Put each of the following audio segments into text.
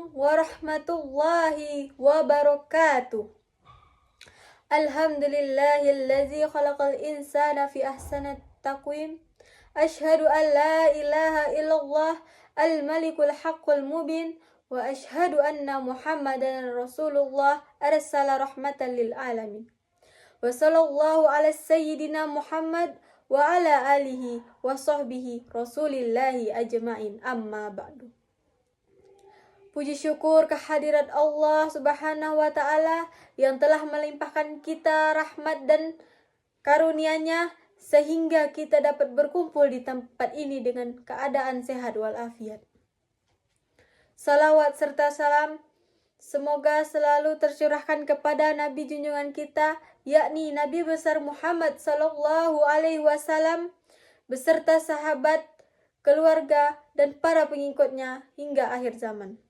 Assalamualaikum warahmatullahi wabarakatuh. Alhamdulillahillazi khalaqal insana fi ahsanat taqwim. Ashhadu an la ilaha illallah al-malikul haqqul mubin. Wa ashhadu anna muhammadan rasulullah arsala rahmatan lil alamin. Wa sallallahu ala sayyidina Muhammad wa ala alihi wa sahbihi rasulillahi ajma'in, amma ba'du. Puji syukur kehadirat Allah Subhanahu wa Ta'ala yang telah melimpahkan kita rahmat dan karunia-Nya sehingga kita dapat berkumpul di tempat ini dengan keadaan sehat walafiat. Salawat serta salam semoga selalu tercurahkan kepada Nabi junjungan kita, yakni Nabi besar Muhammad sallallahu alaihi wasallam beserta sahabat, keluarga dan para pengikutnya hingga akhir zaman.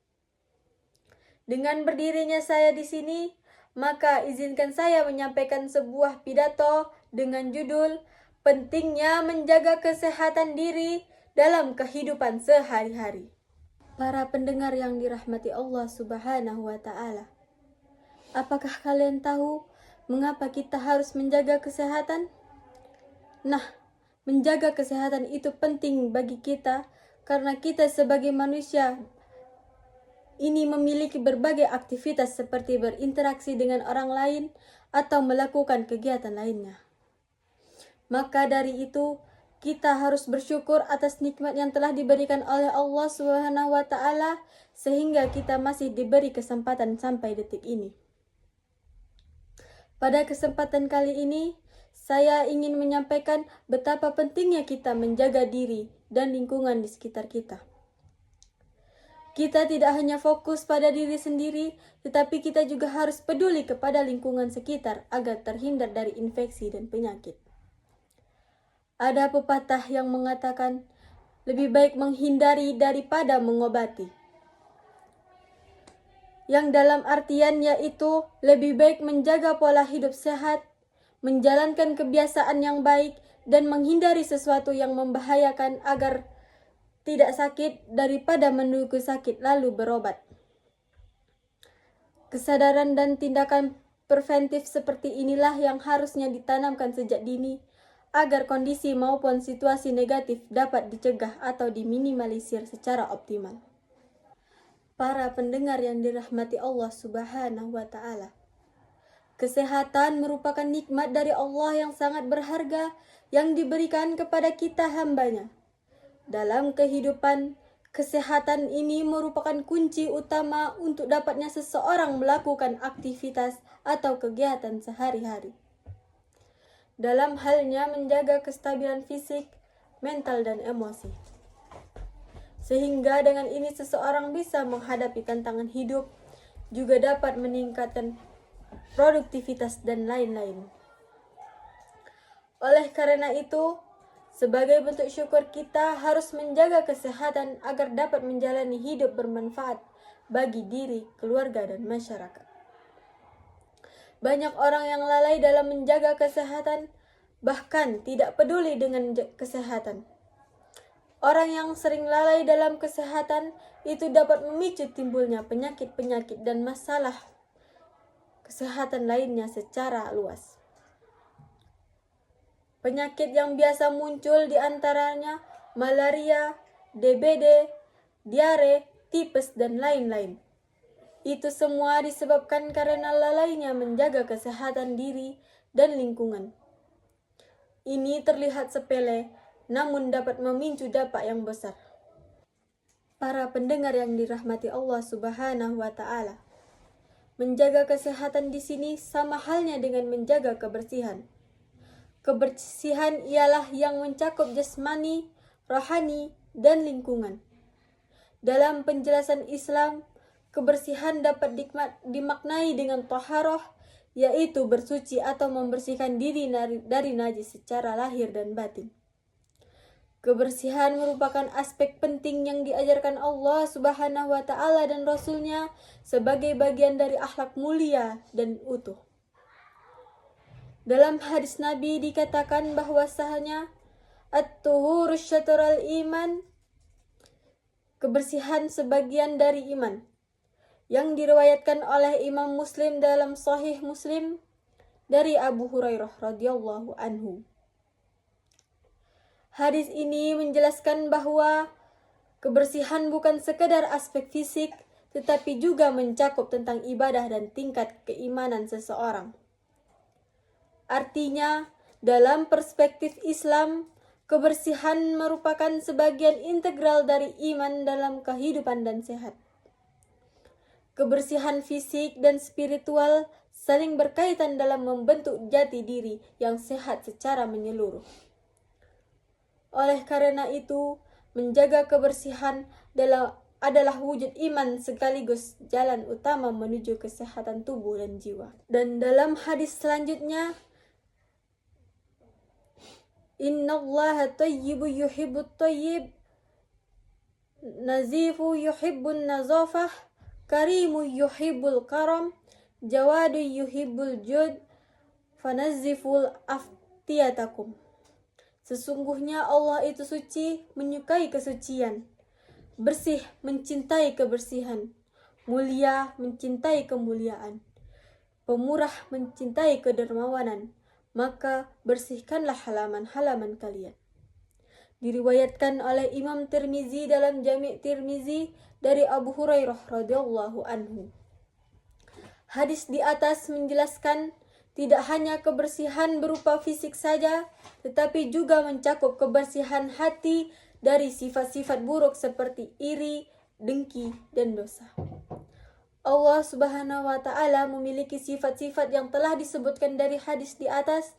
Dengan berdirinya saya di sini, maka izinkan saya menyampaikan sebuah pidato dengan judul Pentingnya Menjaga Kesehatan Diri dalam Kehidupan Sehari-hari. Para pendengar yang dirahmati Allah Subhanahu wa Ta'ala, apakah kalian tahu mengapa kita harus menjaga kesehatan? Nah, menjaga kesehatan itu penting bagi kita karena kita sebagai manusia ini memiliki berbagai aktivitas seperti berinteraksi dengan orang lain atau melakukan kegiatan lainnya. Maka dari itu, kita harus bersyukur atas nikmat yang telah diberikan oleh Allah Subhanahu wa Ta'ala sehingga kita masih diberi kesempatan sampai detik ini. Pada kesempatan kali ini, saya ingin menyampaikan betapa pentingnya kita menjaga diri dan lingkungan di sekitar kita. Kita tidak hanya fokus pada diri sendiri, tetapi kita juga harus peduli kepada lingkungan sekitar agar terhindar dari infeksi dan penyakit. Ada pepatah yang mengatakan, lebih baik menghindari daripada mengobati. Yang dalam artian yaitu, lebih baik menjaga pola hidup sehat, menjalankan kebiasaan yang baik, dan menghindari sesuatu yang membahayakan agar tidak sakit daripada menunggu sakit lalu berobat. Kesadaran dan tindakan preventif seperti inilah yang harusnya ditanamkan sejak dini agar kondisi maupun situasi negatif dapat dicegah atau diminimalisir secara optimal. Para pendengar yang dirahmati Allah Subhanahu wa Ta'ala, kesehatan merupakan nikmat dari Allah yang sangat berharga yang diberikan kepada kita hamba-Nya. Dalam kehidupan, kesehatan ini merupakan kunci utama untuk dapatnya seseorang melakukan aktivitas atau kegiatan sehari-hari. Dalam halnya menjaga kestabilan fisik, mental, dan emosi. Sehingga dengan ini seseorang bisa menghadapi tantangan hidup, juga dapat meningkatkan produktivitas dan lain-lain. Oleh karena itu, sebagai bentuk syukur kita harus menjaga kesehatan agar dapat menjalani hidup bermanfaat bagi diri, keluarga, dan masyarakat. Banyak orang yang lalai dalam menjaga kesehatan, bahkan tidak peduli dengan kesehatan. Orang yang sering lalai dalam kesehatan itu dapat memicu timbulnya penyakit-penyakit dan masalah kesehatan lainnya secara luas. Penyakit yang biasa muncul diantaranya malaria, DBD, diare, tipes, dan lain-lain. Itu semua disebabkan karena lalainya menjaga kesehatan diri dan lingkungan. Ini terlihat sepele, namun dapat memicu dampak yang besar. Para pendengar yang dirahmati Allah Subhanahu wa Ta'ala, menjaga kesehatan di sini sama halnya dengan menjaga kebersihan. Kebersihan ialah yang mencakup jasmani, rohani, dan lingkungan. Dalam penjelasan Islam, kebersihan dapat dimaknai dengan taharah, yaitu bersuci atau membersihkan diri dari najis secara lahir dan batin. Kebersihan merupakan aspek penting yang diajarkan Allah Subhanahu wa Ta'ala dan Rasul-Nya sebagai bagian dari akhlak mulia dan utuh. Dalam hadis Nabi dikatakan bahwasanya at-tuhuru syatrul iman, kebersihan sebagian dari iman. yang diriwayatkan oleh Imam Muslim dalam Sahih Muslim dari Abu Hurairah radhiyallahu anhu. Hadis ini menjelaskan bahwa kebersihan bukan sekedar aspek fisik, tetapi juga mencakup tentang ibadah dan tingkat keimanan seseorang. Artinya, dalam perspektif Islam, kebersihan merupakan sebagian integral dari iman dalam kehidupan dan sehat. Kebersihan fisik dan spiritual saling berkaitan dalam membentuk jati diri yang sehat secara menyeluruh. Oleh karena itu, menjaga kebersihan adalah wujud iman sekaligus jalan utama menuju kesehatan tubuh dan jiwa. Dan dalam hadis selanjutnya, Innallaha tayyibu yuhibbut tayyib, nazifu yuhibbun nazafah, karimu yuhibbul karam, jawadu yuhibbul jud, fanazziful aftiyatakum. Sesungguhnya Allah itu suci, menyukai kesucian, bersih, mencintai kebersihan, mulia, mencintai kemuliaan, pemurah, mencintai kedermawanan. Maka bersihkanlah halaman-halaman kalian. Diriwayatkan oleh Imam Tirmizi dalam Jami' Tirmizi dari Abu Hurairah radhiyallahu anhu. Hadis di atas menjelaskan tidak hanya kebersihan berupa fisik saja, tetapi juga mencakup kebersihan hati dari sifat-sifat buruk seperti iri, dengki, dan dosa. Allah Subhanahu wa Ta'ala memiliki sifat-sifat yang telah disebutkan dari hadis di atas.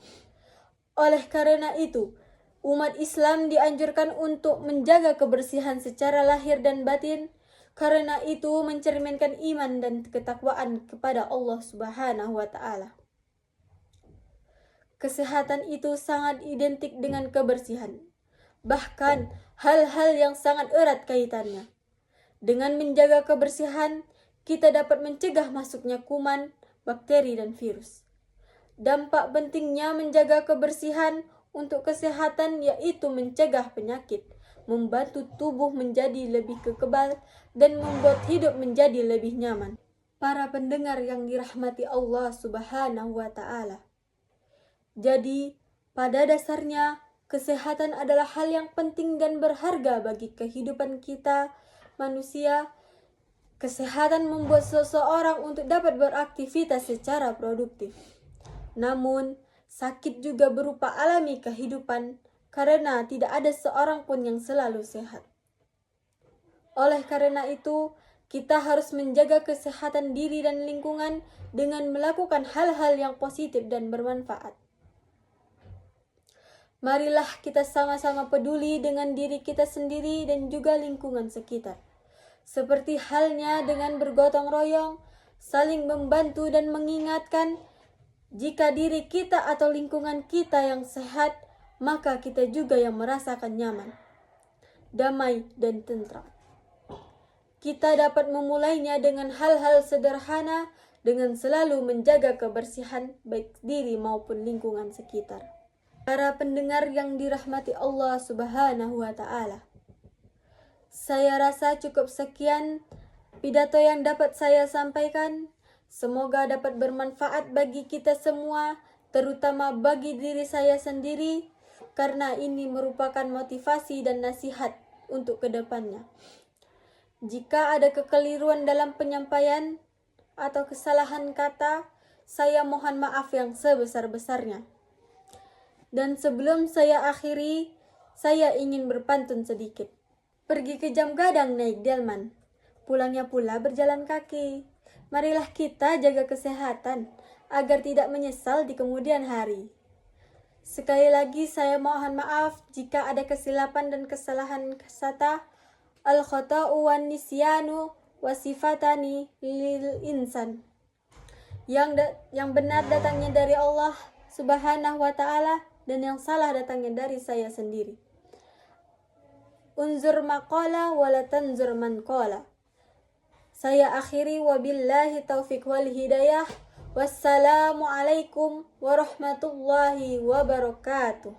Oleh karena itu, umat Islam dianjurkan untuk menjaga kebersihan secara lahir dan batin, karena itu mencerminkan iman dan ketakwaan kepada Allah Subhanahu wa Ta'ala. Kesehatan itu sangat identik dengan kebersihan, bahkan hal-hal yang sangat erat kaitannya. Dengan menjaga kebersihan, kita dapat mencegah masuknya kuman, bakteri, dan virus. Dampak pentingnya menjaga kebersihan untuk kesehatan yaitu mencegah penyakit, membantu tubuh menjadi lebih kekebal, dan membuat hidup menjadi lebih nyaman. Para pendengar yang dirahmati Allah Subhanahu wa Ta'ala. Jadi, pada dasarnya, kesehatan adalah hal yang penting dan berharga bagi kehidupan kita, manusia. Kesehatan membuat seseorang untuk dapat beraktivitas secara produktif. Namun, sakit juga berupa alami kehidupan karena tidak ada seorang pun yang selalu sehat. Oleh karena itu, kita harus menjaga kesehatan diri dan lingkungan dengan melakukan hal-hal yang positif dan bermanfaat. Marilah kita sama-sama peduli dengan diri kita sendiri dan juga lingkungan sekitar. Seperti halnya dengan bergotong royong, saling membantu dan mengingatkan, jika diri kita atau lingkungan kita yang sehat, maka kita juga yang merasakan nyaman, damai, dan tentram. Kita dapat memulainya dengan hal-hal sederhana, dengan selalu menjaga kebersihan baik diri maupun lingkungan sekitar. Para pendengar yang dirahmati Allah Subhanahu wa Ta'ala, saya rasa cukup sekian pidato yang dapat saya sampaikan. Semoga dapat bermanfaat bagi kita semua, terutama bagi diri saya sendiri, karena ini merupakan motivasi dan nasihat untuk kedepannya. Jika ada kekeliruan dalam penyampaian atau kesalahan kata, saya mohon maaf yang sebesar-besarnya. Dan sebelum saya akhiri, saya ingin berpantun sedikit. Pergi ke Jam Gadang naik delman, pulangnya pula berjalan kaki. Marilah kita jaga kesehatan, agar tidak menyesal di kemudian hari. Sekali lagi saya mohon maaf jika ada kesilapan dan kesalahan kata. Al-khata'u wan nisyanu wasifatani lil insan. Yang benar datangnya dari Allah Subhanahu wa Ta'ala, dan yang salah datangnya dari saya sendiri. Unzur maqala wala tanzur man qala. Saya akhiri wabillahi taufiq wal hidayah. Wassalamualaikum warahmatullahi wabarakatuh.